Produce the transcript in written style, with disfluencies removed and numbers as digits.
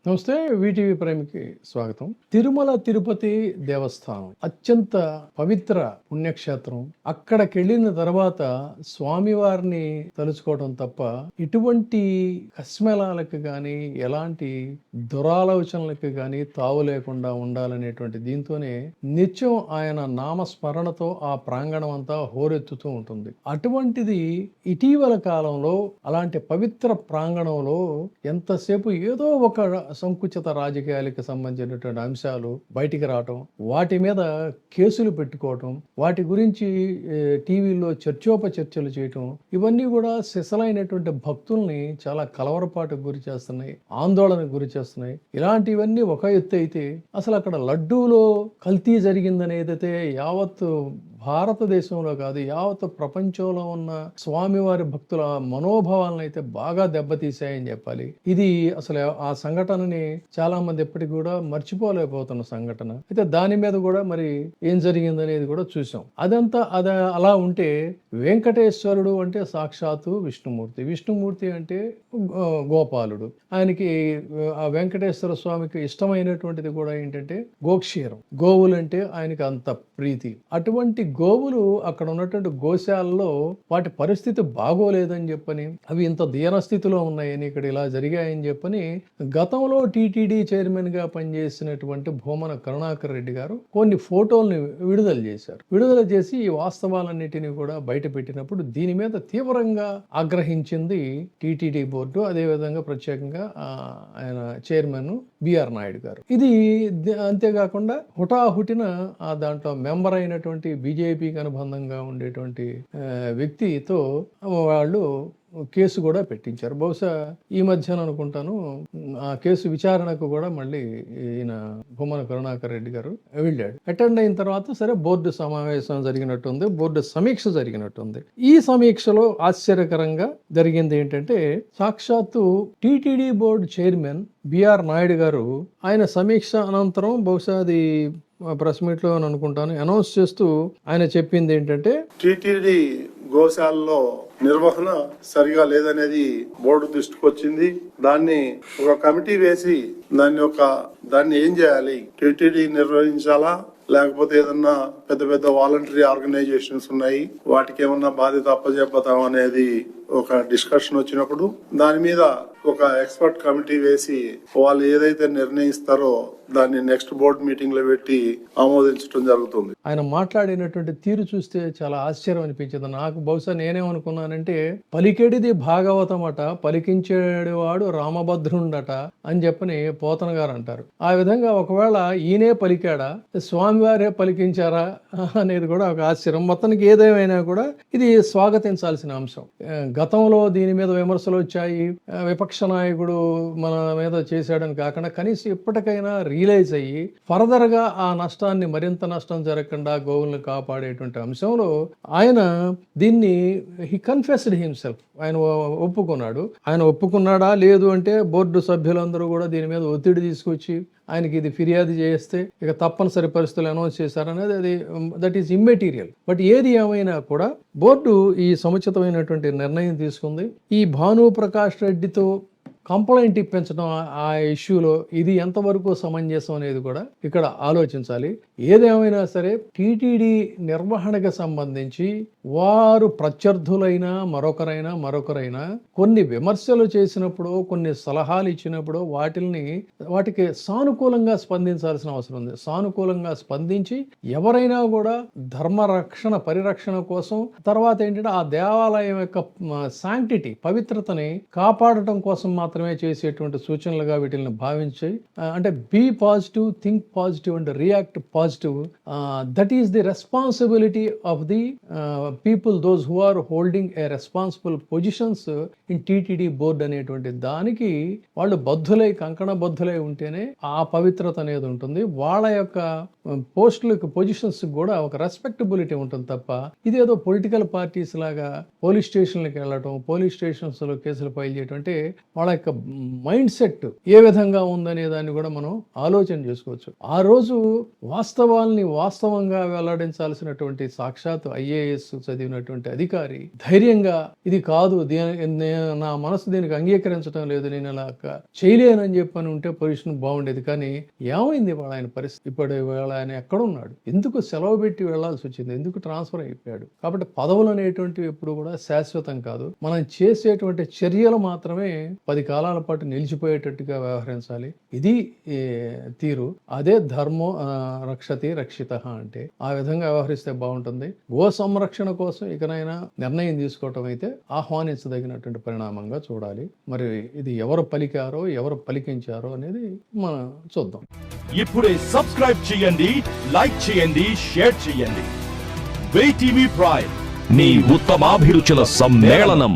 నమస్తే. వీటీవీ ప్రైమ్‌కి స్వాగతం. తిరుమల తిరుపతి దేవస్థానం అత్యంత పవిత్ర పుణ్యక్షేత్రం. అక్కడికెళ్ళిన తర్వాత స్వామివారిని తలుచుకోవడం తప్ప ఇటువంటి కస్మెలాలకు గానీ, ఎలాంటి దురాలోచనలకు గానీ తావు లేకుండా ఉండాలనేటువంటి దీంతోనే నిత్యం ఆయన నామస్మరణతో ఆ ప్రాంగణం అంతా హోరెత్తుతూ ఉంటుంది. అటువంటిది ఇటీవల కాలంలో అలాంటి పవిత్ర ప్రాంగణంలో ఎంతసేపు ఏదో ఒక సంకుచిత రాజకీయాలకు సంబంధించినటువంటి అంశాలు బయటికి రావటం, వాటి మీద కేసులు పెట్టుకోవటం, వాటి గురించి టీవీలో చర్చోపచర్చలు చేయటం, ఇవన్నీ కూడా సిసలైనటువంటి భక్తుల్ని చాలా కలవరపాటుకు గురి చేస్తున్నాయి, ఆందోళనకు గురి చేస్తున్నాయి. ఇలాంటివన్నీ ఒక ఎత్తు అయితే అసలు అక్కడ లడ్డూలో కల్తీ జరిగిందనేదైతే యావత్ భారతదేశంలో కాదు యావత్ ప్రపంచంలో ఉన్న స్వామివారి భక్తుల మనోభావాలను అయితే బాగా దెబ్బతీశాయని చెప్పాలి. ఇది అసలు ఆ సంఘటనని చాలా మంది ఎప్పటికి కూడా మర్చిపోలేకపోతున్న సంఘటన. అయితే దాని మీద కూడా మరి ఏం జరిగిందనేది కూడా చూసాం. అదంతా అలా ఉంటే వెంకటేశ్వరుడు అంటే సాక్షాత్తు విష్ణుమూర్తి, విష్ణుమూర్తి అంటే గోపాలుడు. ఆయనకి ఆ వెంకటేశ్వర స్వామికి ఇష్టమైనటువంటిది కూడా ఏంటంటే గోక్షీరం, గోవులంటే ఆయనకి అంత ప్రీతి. అటువంటి గోవులు అక్కడ ఉన్నటువంటి గోశాలలో వాటి పరిస్థితి బాగోలేదని చెప్పని, అవి ఇంత దీనస్థితిలో ఉన్నాయని, ఇక్కడ ఇలా జరిగాయని చెప్పని గతంలో టీటీడీ చైర్మన్ గా పనిచేసినటువంటి భూమన కరుణాకర్ రెడ్డి గారు కొన్ని ఫోటోల్ని విడుదల చేశారు. విడుదల చేసి ఈ వాస్తవాలన్నిటినీ కూడా బయట పెట్టినప్పుడు దీని మీద తీవ్రంగా ఆగ్రహించింది టీటీడీ బోర్డు, అదేవిధంగా ప్రత్యేకంగా ఆయన చైర్మన్ బిఆర్ నాయుడు గారు. ఇది అంతేకాకుండా హుటాహుటిన దాంట్లో మెంబర్ అయినటువంటి బీజేపీకి అనుబంధంగా ఉండేటువంటి వ్యక్తితో వాళ్ళు కేసు కూడా పెట్టించారు. బహుశా ఈ మధ్యన అనుకుంటాను ఆ కేసు విచారణకు కూడా మళ్ళీ ఈయన భూమన కరుణాకర్ రెడ్డి గారు వెళ్ళాడు. అటెండ్ అయిన తర్వాత సరే బోర్డు సమావేశం జరిగినట్టుంది, బోర్డు సమీక్ష జరిగినట్టుంది. ఈ సమీక్షలో ఆశ్చర్యకరంగా జరిగింది ఏంటంటే సాక్షాత్తు టీటీడీ బోర్డు చైర్మన్ బిఆర్ నాయుడు గారు ఆయన సమీక్ష అనంతరం బహుశా అది ప్రెస్ మీట్ లో అనుకుంటాను అనౌన్స్ చేస్తూ ఆయన చెప్పింది ఏంటంటే టీటీడీ గోశాలలో నిర్వహణ సరిగా లేదనేది బోర్డు దృష్టికి వచ్చింది. దాన్ని ఒక కమిటీ వేసి దాన్ని ఏం చేయాలి, టీటీడీ నిర్వహించాలా లేకపోతే ఏదన్నా పెద్ద పెద్ద వాలంటరీ ఆర్గనైజేషన్స్ ఉన్నాయి వాటికి ఏమన్నా బాధ్యత అప్పజెప్పతాం అనేది ఒక డిస్కషన్ వచ్చినప్పుడు దాని మీద ఒక ఎక్స్పర్ట్ కమిటీ వేసి వాళ్ళు ఏదైతే నిర్ణయిస్తారో దాన్ని నెక్స్ట్ బోర్డు మీటింగ్ లో పెట్టి ఆమోదించడం జరుగుతుంది. ఆయన మాట్లాడినటువంటి తీరు చూస్తే చాలా ఆశ్చర్యం అనిపించింది నాకు. బహుశా నేనేమనుకున్నానంటే పలికేడిది భాగవతం అట, పలికించేవాడు రామభద్రుండట అని చెప్పని పోతన గారు అంటారు. ఆ విధంగా ఒకవేళ ఈయనే పలికాడా, స్వామివారే పలికించారా అనేది కూడా ఒక ఆశ్చర్యం. మొత్తానికి ఏదేమైనా కూడా ఇది స్వాగతించాల్సిన అంశం. గతంలో దీని మీద విమర్శలు వచ్చాయి, విపక్ష నాయకుడు మన మీద చేశాడని కాకుండా కనీసం ఇప్పటికైనా రియలైజ్ అయ్యి ఫర్దర్ గా ఆ నష్టాన్ని మరింత నష్టం జరగకుండా గోవులను కాపాడేటువంటి అంశంలో ఆయన దీన్ని హీ కన్ఫెస్డ్ హిమ్సెల్ఫ్, ఆయన ఒప్పుకున్నాడు. ఆయన ఒప్పుకున్నాడా లేదు అంటే బోర్డు సభ్యులందరూ కూడా దీని మీద ఒత్తిడి తీసుకొచ్చి ఆయనకి ఇది ఫిర్యాదు చేస్తే ఇక తప్పనిసరి పరిస్థితులు అనౌన్స్ చేశారనేది అది దట్ ఈస్ ఇమ్మెటీరియల్. బట్ ఏది ఏమైనా కూడా బోర్డు ఈ సముచితమైనటువంటి నిర్ణయం తీసుకుంది. ఈ భానుప్రకాష్ రెడ్డితో కంప్లైంట్ ఇప్పించడం ఆ ఇష్యూలో ఇది ఎంతవరకు సమంజసం అనేది కూడా ఇక్కడ ఆలోచించాలి. ఏదేమైనా సరే టీటీడీ నిర్వహణకు సంబంధించి వారు ప్రత్యర్థులైనా మరొకరైనా కొన్ని విమర్శలు చేసినప్పుడు, కొన్ని సలహాలు ఇచ్చినప్పుడు వాటికి సానుకూలంగా స్పందించాల్సిన అవసరం ఉంది. సానుకూలంగా స్పందించి ఎవరైనా కూడా పరిరక్షణ కోసం, తర్వాత ఏంటంటే ఆ దేవాలయం యొక్క శాంక్టిటీ, పవిత్రతని కాపాడటం కోసం మాత్రమే చేసేటువంటి సూచనలుగా వీటిని భావించి, అంటే be positive, think positive and react positive. That is the responsibility of the people, those who are holding a responsible positions in TTD board అనేటువంటి దానికి వాళ్ళు కంకణ బద్ధులై ఉంటేనే ఆ పవిత్రత అనేది ఉంటుంది. వాళ్ళ యొక్క పోస్టులకు, పొజిషన్స్ కూడా ఒక రెస్పెక్టబిలిటీ ఉంటుంది తప్ప ఇదేదో పొలిటికల్ పార్టీస్ లాగా పోలీస్ స్టేషన్లకు వెళ్ళటం, పోలీస్ స్టేషన్స్ లో కేసులు ఫైల్ చేయటం అంటే వాళ్ళకి యొక్క మైండ్ సెట్ ఏ విధంగా ఉందనే దాన్ని కూడా మనం ఆలోచన చేసుకోవచ్చు. ఆ రోజు వాస్తవాల్ని వాస్తవంగా వెల్లడించాల్సినటువంటి సాక్షాత్ IAS చదివినటువంటి అధికారి ధైర్యంగా ఇది కాదు, నా మనసు దీనికి అంగీకరించడం లేదు, నేను ఇలా చేయలేనని చెప్పని ఉంటే పొజిషన్ బాగుండేది. కానీ ఏమైంది ఇవాళ ఆయన పరిస్థితి? ఇప్పుడు ఇవాళ ఆయన ఎక్కడున్నాడు? ఎందుకు సెలవు పెట్టి వెళ్లాల్సి వచ్చింది? ఎందుకు ట్రాన్స్ఫర్ అయిపోయాడు? కాబట్టి పదవులు అనేటువంటివి ఎప్పుడు కూడా శాశ్వతం కాదు. మనం చేసేటువంటి చర్యలు మాత్రమే 10 కాలాల పాటు నిలిచిపోయేటట్టుగా వ్యవహరించాలి. ఇది తీరు. అదే ధర్మో రక్షతి రక్షిత అంటే. ఆ విధంగా వ్యవహరిస్తే బాగుంటుంది. గో సంరక్షణ కోసం ఇకనైనా నిర్ణయం తీసుకోవటం అయితే ఆహ్వానించదగినటువంటి పరిణామంగా చూడాలి. మరి ఇది ఎవరు పలికారో ఎవరు పలికించారో అనేది మనం చూద్దాం. ఇప్పుడే సబ్స్క్రైబ్ చేయండి, లైక్ చేయండి, షేర్ చేయండి. VTV ప్రైమ్, మీ ఉత్తమాభిరుచుల సమ్మేళనం.